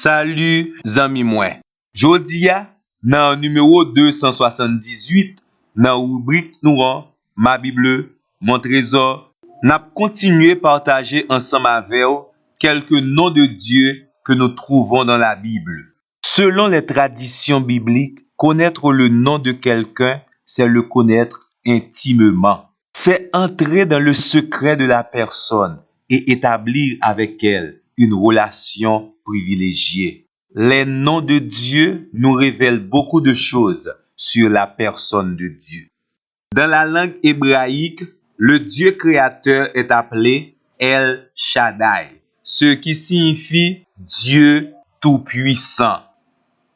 Salut zami mwen. Jodi a, nan numéro 278, nan rubrik nou an, ma Bible, mon trésor, n'a continué partager ensemble avec vous quelques noms de Dieu que nous trouvons dans la Bible. Selon les traditions bibliques, connaître le nom de quelqu'un, c'est le connaître intimement. C'est entrer dans le secret de la personne et établir avec elle une relation privilégiée. Les noms de Dieu nous révèlent beaucoup de choses sur la personne de Dieu. Dans la langue hébraïque, le Dieu créateur est appelé El Shaddai, ce qui signifie Dieu tout-puissant.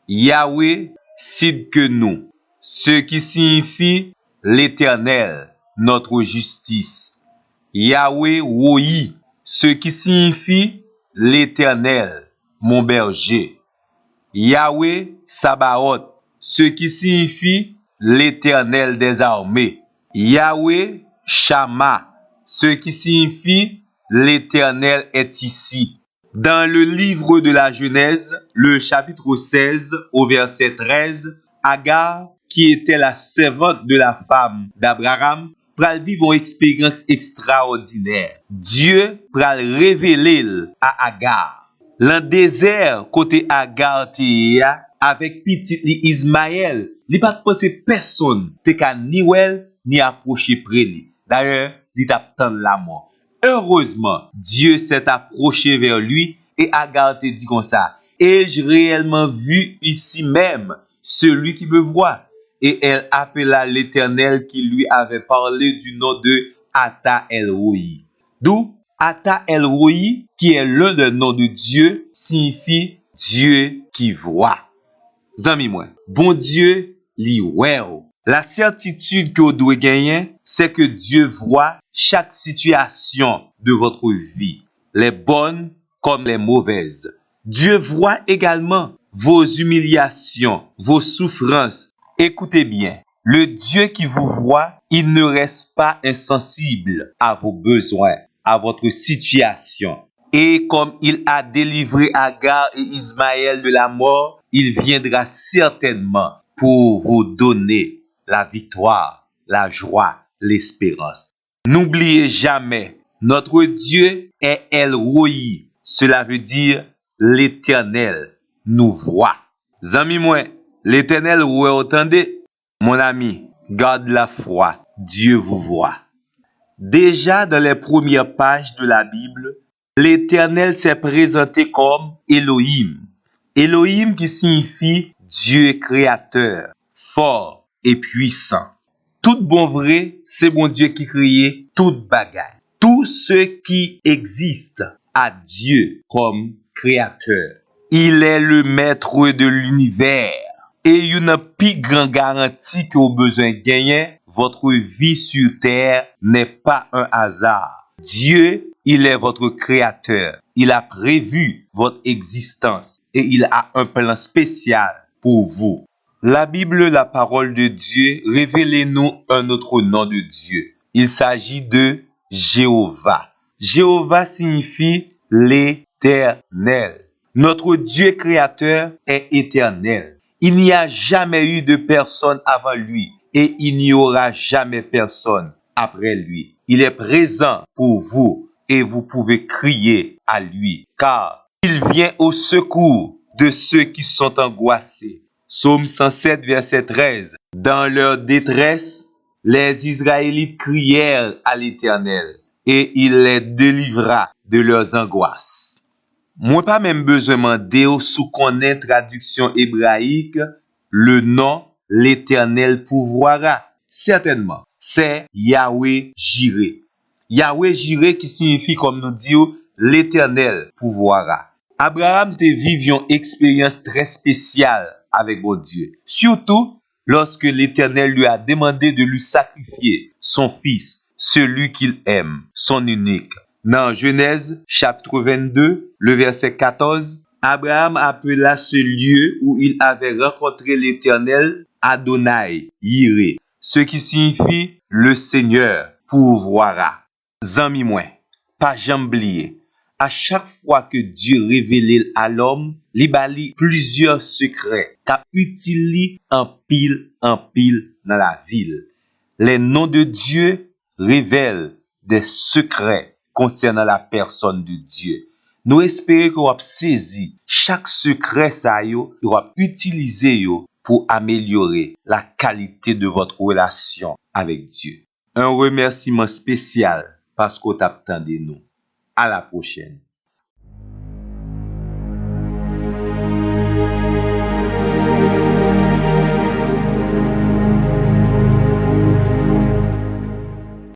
Yahweh Sidkenu, ce qui signifie l'Éternel, notre justice. Yahweh Roi, ce qui signifie l'Éternel, mon berger. Yahweh Sabaoth, ce qui signifie l'Éternel des armées. Yahweh Shammah, ce qui signifie l'Éternel est ici. Dans le livre de la Genèse, le chapitre 16 au verset 13, Agar, qui était la servante de la femme d'Abraham, pral vivre une expérience extraordinaire. Dieu pral révéler à Agar. Dans le désert, côté Agar Théa, avec petit Ismaël, il pas pensé personne te ka ni wel ni approcher près lui. D'ailleurs, il t'attend la mort. Heureusement, Dieu s'est approché vers lui et Agar te dit comme ça: ai-je réellement vu ici même celui qui me voit? Et elle appela l'Éternel qui lui avait parlé du nom de Ata El Roi. D'où Ata El Roi, qui est l'un des noms de Dieu, signifie Dieu qui voit. Zami moi, bon Dieu li wè ou. La certitude que vous devez gagner, c'est que Dieu voit chaque situation de votre vie, les bonnes comme les mauvaises. Dieu voit également vos humiliations, vos souffrances. Écoutez bien, le Dieu qui vous voit, il ne reste pas insensible à vos besoins, à votre situation. Et comme il a délivré Agar et Ismaël de la mort, il viendra certainement pour vous donner la victoire, la joie, l'espérance. N'oubliez jamais, notre Dieu est El Roi. Cela veut dire l'Éternel nous voit. Zami moi, l'Éternel vous entendez? Mon ami, garde la foi. Dieu vous voit. Déjà dans les premières pages de la Bible, l'Éternel s'est présenté comme Elohim. Elohim qui signifie Dieu créateur, fort et puissant. Tout bon vrai, c'est bon Dieu qui crée toute bagaille. Tout ce qui existe a Dieu comme créateur. Il est le maître de l'univers. Et une plus grande garantie que vous besoin de gagner, votre vie sur terre n'est pas un hasard. Dieu, il est votre créateur. Il a prévu votre existence et il a un plan spécial pour vous. La Bible, la parole de Dieu, révèle-nous un autre nom de Dieu. Il s'agit de Jéhovah. Jéhovah signifie l'Éternel. Notre Dieu créateur est éternel. Il n'y a jamais eu de personne avant lui et il n'y aura jamais personne après lui. Il est présent pour vous et vous pouvez crier à lui car il vient au secours de ceux qui sont angoissés. Psaume 107, verset 13. Dans leur détresse, les Israélites crièrent à l'Éternel et il les délivra de leurs angoisses. Moi pas même besoin demander sous connaître traduction hébraïque le nom l'Éternel pourvoira. Certainement, c'est Yahweh Jireh. Yahweh Jireh qui signifie comme nous disons l'Éternel pourvoira. Abraham te vivions une expérience très spéciale avec mon Dieu. Surtout lorsque l'Éternel lui a demandé de lui sacrifier son fils, celui qu'il aime, son unique. Dans Genèse chapitre 22, le verset 14, Abraham appela ce lieu où il avait rencontré l'Éternel Adonai, Yireh, ce qui signifie le Seigneur pourvoira. Zami moi, pas jamais oublier, À chaque fois que Dieu révèle à l'homme, il bali plusieurs secrets qu'a utilisé en pile dans la ville. Les noms de Dieu révèlent des secrets concernant la personne de Dieu. Nous espérons qu'on va saisir chaque secret ça yo, qu'on va utiliser yo pour améliorer la qualité de votre relation avec Dieu. Un remerciement spécial parce qu'on t'attendait nous. À la prochaine.